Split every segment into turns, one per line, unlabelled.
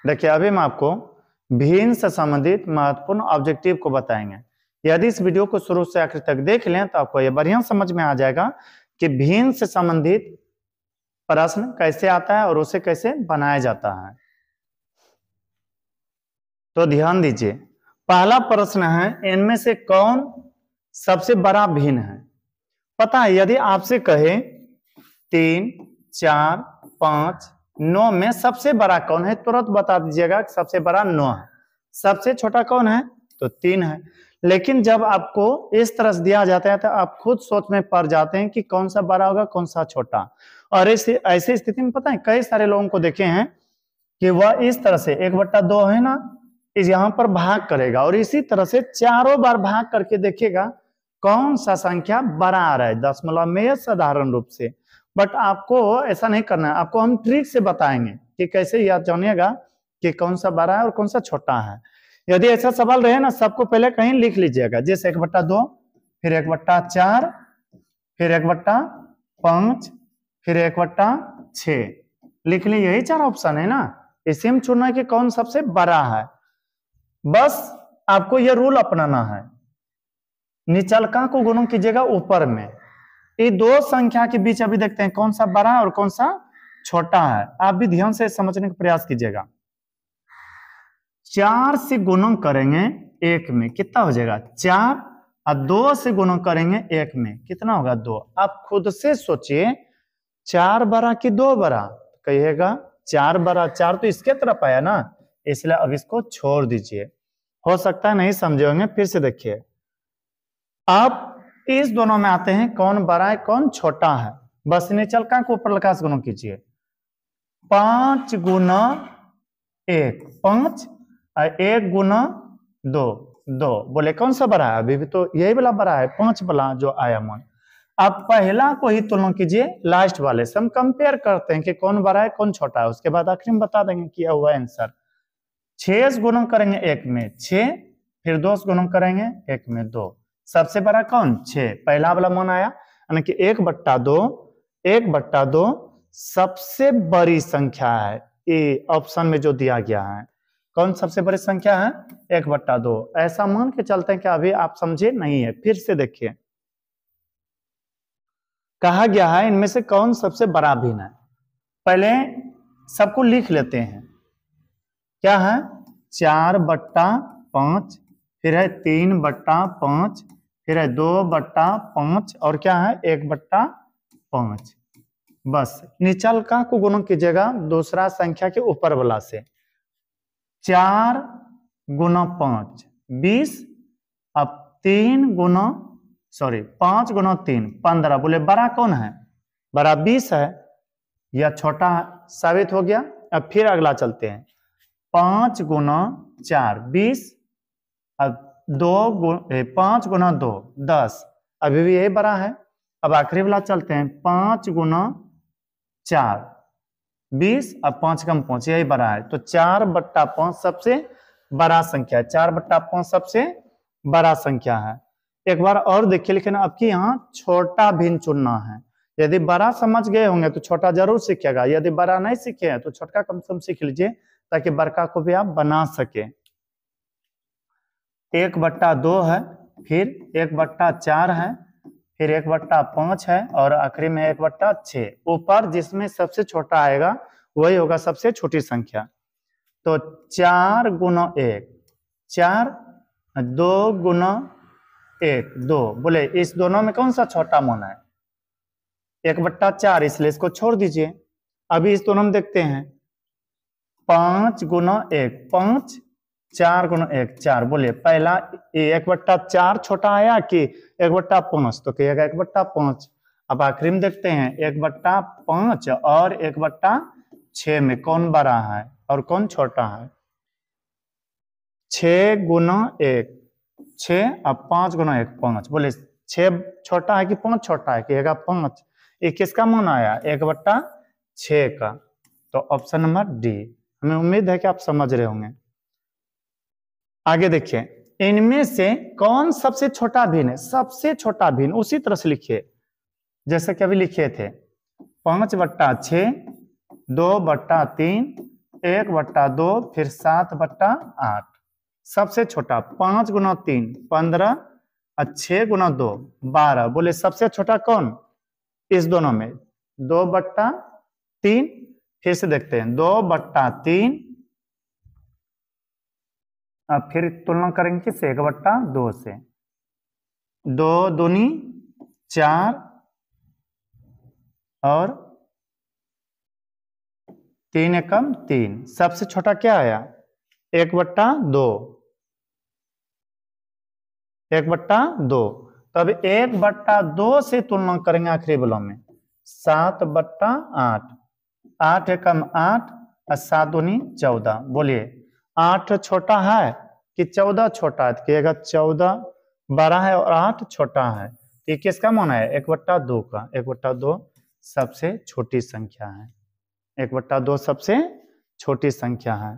देखिए अभी हम आपको भिन्न से संबंधित महत्वपूर्ण ऑब्जेक्टिव को बताएंगे। यदि इस वीडियो को शुरू से आखिर तक देख लें तो आपको यह बढ़िया समझ में आ जाएगा कि भिन्न से संबंधित प्रश्न कैसे आता है और उसे कैसे बनाया जाता है। तो ध्यान दीजिए, पहला प्रश्न है, इनमें से कौन सबसे बड़ा भिन्न है? पता है, यदि आपसे कहे 3, 4, 5, 9 में सबसे बड़ा कौन है, तुरंत बता दीजिएगा कि सबसे बड़ा 9 है। सबसे छोटा कौन है? तो 3 है। लेकिन जब आपको इस तरह से दिया जाता है तो आप खुद सोच में पड़ जाते हैं कि कौन सा बड़ा होगा कौन सा छोटा। और ऐसी स्थिति में पता है कई सारे लोगों को देखे हैं कि वह इस तरह से 1/2 है ना, इस यहां पर भाग करेगा और इसी तरह से चारों बार भाग करके देखिएगा कौन सा संख्या बड़ा आ रहा है दशमलव में साधारण रूप से। बट आपको ऐसा नहीं करना है, आपको हम ट्रिक से बताएंगे कि कैसे याद जानिएगा कि कौन सा बड़ा है और कौन सा छोटा है। यदि ऐसा सवाल रहे ना, सबको पहले कहीं लिख लीजिएगा, जैसे 1/2, फिर 1/4, फिर 1/5, फिर 1/6 लिख ली। यही 4 ऑप्शन है ना, इसी में चुनना है कि कौन सबसे बड़ा है। बस आपको यह रूल अपनाना है, निचलका को गुणा कीजिएगा ऊपर में। ये दो संख्या के बीच अभी देखते हैं कौन सा बड़ा है और कौन सा छोटा है। आप भी ध्यान से समझने का प्रयास कीजिएगा। 4 से गुणा करेंगे 1 में कितना हो जाएगा 4, और 2 से गुणा करेंगे 1 में कितना होगा 2। आप खुद से सोचिए, 4 बड़ा कि 2 बड़ा? कहिएगा 4 बड़ा। 4 तो इसके तरफ आया ना, इसलिए अब इसको छोड़ दीजिए। हो सकता है नहीं समझे होंगे, फिर से देखिए। आप इस दोनों में आते हैं कौन बड़ा है कौन छोटा है। बस निचलका को ऊपर लगा गुणा कीजिए। 5 गुना 1 5 और 1 गुना 2 2। बोले कौन सा बड़ा है? अभी भी तो यही वाला बड़ा है, 5 वाला जो आया मन। अब पहला को ही तुलना कीजिए लास्ट वाले से, हम कंपेयर करते हैं कि कौन बड़ा है कौन छोटा है। उसके बाद आखिर में बता देंगे किया हुआ आंसर। 6 से गुणा करेंगे 1 में 6, फिर 2 से गुणा करेंगे 1 में 2। सबसे बड़ा कौन? 6। पहला वाला मान आया, यानी कि 1/2 1/2 सबसे बड़ी संख्या है। ये ऑप्शन में जो दिया गया है कौन सबसे बड़ी संख्या है? 1/2। ऐसा मान के चलते हैं कि अभी आप समझे नहीं है। फिर से देखिए, कहा गया है इनमें से कौन सबसे बड़ा भिन्न है। पहले सबको लिख लेते हैं। क्या है? 4/5, फिर है 3/5, फिर है 2/5 और क्या है 1/5। बस निचलका को गुणा कीजिएगा दूसरा संख्या के ऊपर वाला से। 4 गुना 5 20, अब 5 गुना 3 15। बोले बड़ा कौन है? बड़ा 20 है या छोटा साबित हो गया। अब फिर अगला चलते हैं। 5 गुना 4 20, अब 5 गुना 2 10। अभी भी यही बड़ा है। अब आखिरी वाला चलते हैं। 5 गुना 4 20, अब 5 कम 5, यही बड़ा है। तो 4/5 सबसे बड़ा संख्या है। 4/5 सबसे बड़ा संख्या है। एक बार और देखिए, लेकिन आपकी यहाँ छोटा भिन्न चुनना है। यदि बड़ा समझ गए होंगे तो छोटा जरूर सीखिएगा। यदि बड़ा नहीं सीखे हैं तो छोटा कम से कम सीख लीजिए, ताकि बड़का को भी आप बना सके। 1/2 है, फिर 1/4 है, फिर 1/5 है और आखिरी में 1/6। ऊपर जिसमें सबसे छोटा आएगा वही होगा सबसे छोटी संख्या। तो 4 गुना 1 4, 2 गुना 1 2। बोले इस दोनों में कौन सा छोटा मान है? 1/4, इसलिए इसको छोड़ दीजिए। अभी इस दोनों में देखते हैं। 5 गुना 1 5, 4 गुना 1 4। बोले पहला 1/4 छोटा आया कि 1/5? तो कहिएगा 1/5। अब आखिरी में देखते हैं 1/5 और 1/6 में कौन बड़ा है और कौन छोटा है? 6 गुना 1 6, अब 5 गुना 1 5। बोले 6 छोटा है कि 5 छोटा है? कहिएगा 5। ये किसका मान आया? 1/6 का। तो ऑप्शन नंबर डी। हमें उम्मीद है कि आप समझ रहे होंगे। आगे देखिए, इनमें से कौन सबसे छोटा भिन्न है? सबसे छोटा भिन्न उसी तरह से लिखिए जैसे कि अभी लिखे थे। 5/6, 2/3, 1/2, फिर 7/8। सबसे छोटा 5 गुना 3 15 और 6 गुना 2 12। बोले सबसे छोटा कौन इस दोनों में? 2/3। फिर से देखते हैं 2/3 अब फिर तुलना करेंगे किससे? 1/2 से। 2 दूनी 4 और 3 एकम 3। सबसे छोटा क्या आया? 1/2। 1/2। तब 1/2 से तुलना करेंगे आखिरी वालों में। 7/8। 8 एकम 8 और 7 दूनी 14। बोलिए 8 छोटा है कि 14 छोटा है? तो कहिएगा 14 बड़ा है और 8 छोटा है। ये किसका मान है? 1/2 का। 1/2 सबसे छोटी संख्या है। 1/2 सबसे छोटी संख्या है।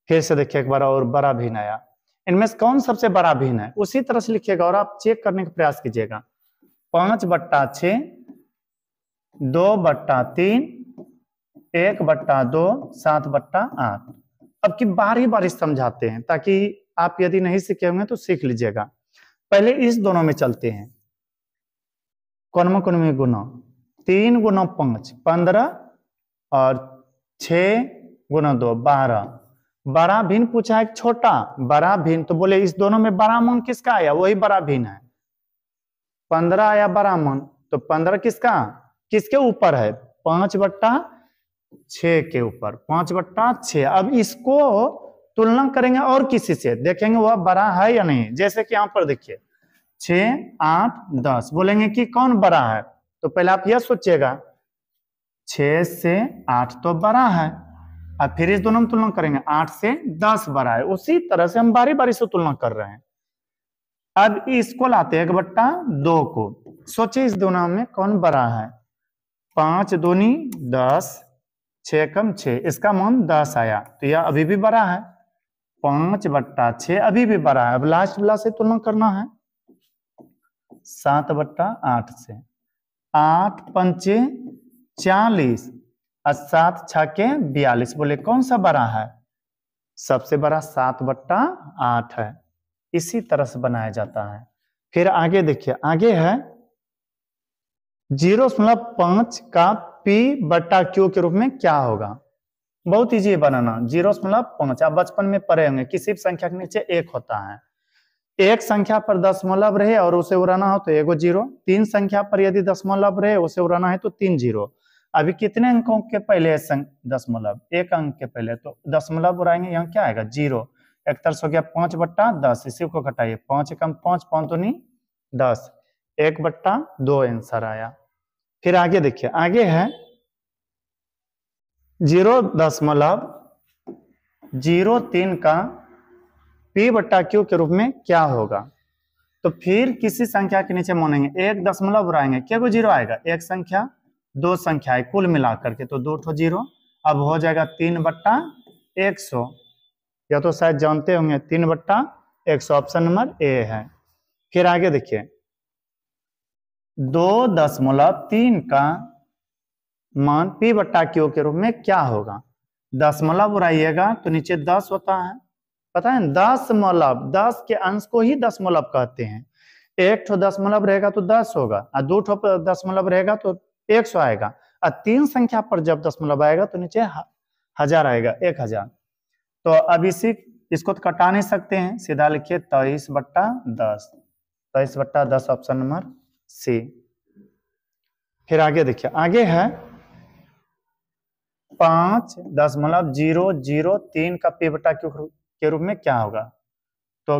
फिर से देखिए एक बार और बड़ा भिन्न आया। इनमें से कौन सबसे बड़ा भिन्न है? उसी तरह से लिखिएगा और आप चेक करने का प्रयास कीजिएगा। 5/6, 2/3, 1/2, 7/8। अब की बारी बारी समझाते हैं ताकि आप यदि नहीं सीखे होंगे तो सीख लीजिएगा। पहले इस दोनों में चलते हैं। कौन में गुना 3 गुना 5 15 और 6 गुना 2 12। बड़ा भिन्न पूछा है छोटा बड़ा भिन्न, तो बोले इस दोनों में बड़ा मान किसका आया? वही बड़ा भिन्न है। 15 आया बड़ा मान, तो 15 किसका किसके ऊपर है? 5/6 के ऊपर। 5/6। अब इसको तुलना करेंगे और किसी से, देखेंगे वह बड़ा है या नहीं। जैसे कि यहां पर देखिए 6 8 10। बोलेंगे कि कौन बड़ा है? तो पहले आप यह सोचिएगा 6 से 8 तो बड़ा है। अब फिर इस दोनों में तुलना करेंगे 8 से 10 बड़ा है। उसी तरह से हम बारी बारी से तुलना कर रहे हैं। अब इसको लाते हैं 1/2 को। सोचिए इस दोनों में कौन बड़ा है? 5 दूनी 10, 6 कम 6। इसका मान 10 आया, तो यह अभी भी बड़ा है। 5/6 अभी भी बड़ा है। अब लास्ट वाला से तुलना करना है 7/8 से। 8 पंचे 40 और 7 छके 42। बोले कौन सा बड़ा है? सबसे बड़ा 7/8 है। इसी तरह से बनाया जाता है। फिर आगे देखिए, आगे है 0.5 का p/q के रूप में क्या होगा? बहुत इजी है बनाना। 0.5 आप बचपन में पढ़े होंगे, किसी भी संख्या के नीचे 1 होता है। एक संख्या पर दशमलव रहे और उसे उड़ाना हो तो एगो 0। 3 संख्या पर यदि दशमलव रहे उसे उड़ाना है तो 3 0। अभी कितने अंकों के पहले दशमलव? 1 अंक के पहले, तो दशमलव उड़ाएंगे, यहाँ क्या आएगा? 0। एक तरह से हो गया 5/10। इसी को घटाइए 5 एकम 5 5 दूनी 10। 1/2 आंसर आया। फिर आगे देखिए, आगे है 0.03 का p/q के रूप में क्या होगा? तो फिर किसी संख्या के नीचे मानेंगे, एक दशमलव उड़ाएंगे, क्या को 0 आएगा? एक संख्या 2 संख्याएं कुल मिलाकर के, तो 2 0। अब हो जाएगा 3/100। या तो शायद जानते होंगे 3/100 ऑप्शन नंबर ए है। फिर आगे देखिए 2.3 का मान p/q के रूप में क्या होगा? दशमलव उड़ाइएगा तो नीचे 10 होता है, पता है? दशमलव, 10 के अंश को ही दशमलव कहते हैं। एक ठो दशमलव रहेगा तो 10 होगा, और 2 ठो दशमलव रहेगा तो 100 आएगा, और 3 संख्या पर जब दशमलव आएगा तो नीचे 1000 आएगा, 1000। तो अब इसको तो कटा नहीं सकते हैं, सीधा लिखिए 23/10। 23/10 ऑप्शन नंबर सी। फिर आगे देखिए, आगे है 5.003 का p/q के रूप में क्या होगा? तो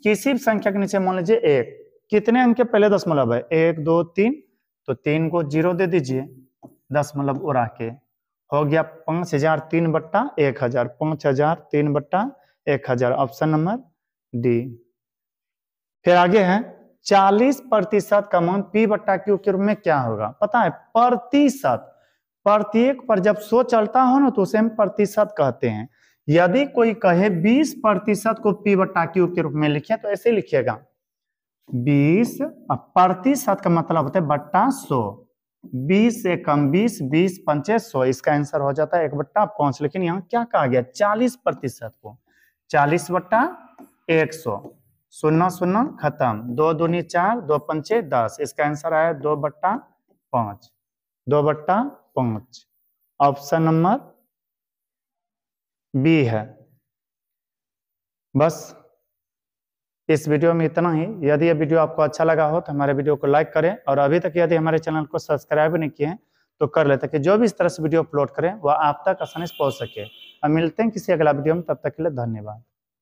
किसी भी संख्या के नीचे मान लीजिए 1, कितने अंक के पहले दशमलव है? 1 2 3, तो 3 को 0 दे दीजिए, दशमलव उड़ा के हो गया 5003/1000। 5003/1000 ऑप्शन नंबर डी। फिर आगे है 40% का मान p/q के रूप में क्या होगा? पता है? प्रतिशत। प्रत्येक पर जब 100 चलता हो ना तो उसे हम प्रतिशत कहते हैं। यदि कोई कहे 20% को p/q के रूप में लिखिए तो ऐसे लिखिएगा 20 प्रतिशत का मतलब होता है बट्टा 100। 20 से कम 20, 20 पंचे 100, इसका आंसर हो जाता है 1/5। लेकिन यहाँ क्या कहा गया, 40% को 40/100, 0 0 खत्म, 2 दूनी 4, 2 पंचे 10, इसका आंसर आया 2/5, 2/5। ऑप्शन नंबर बी है। बस इस वीडियो में इतना ही। यदि ये वीडियो आपको अच्छा लगा हो तो हमारे वीडियो को लाइक करें, और अभी तक यदि हमारे चैनल को सब्सक्राइब नहीं किए हैं तो कर ले, ताकि जो भी इस तरह से वीडियो अपलोड करें वह आप तक आसानी से पहुंच सके। अब मिलते हैं किसी अगला वीडियो में, तब तक के लिए धन्यवाद।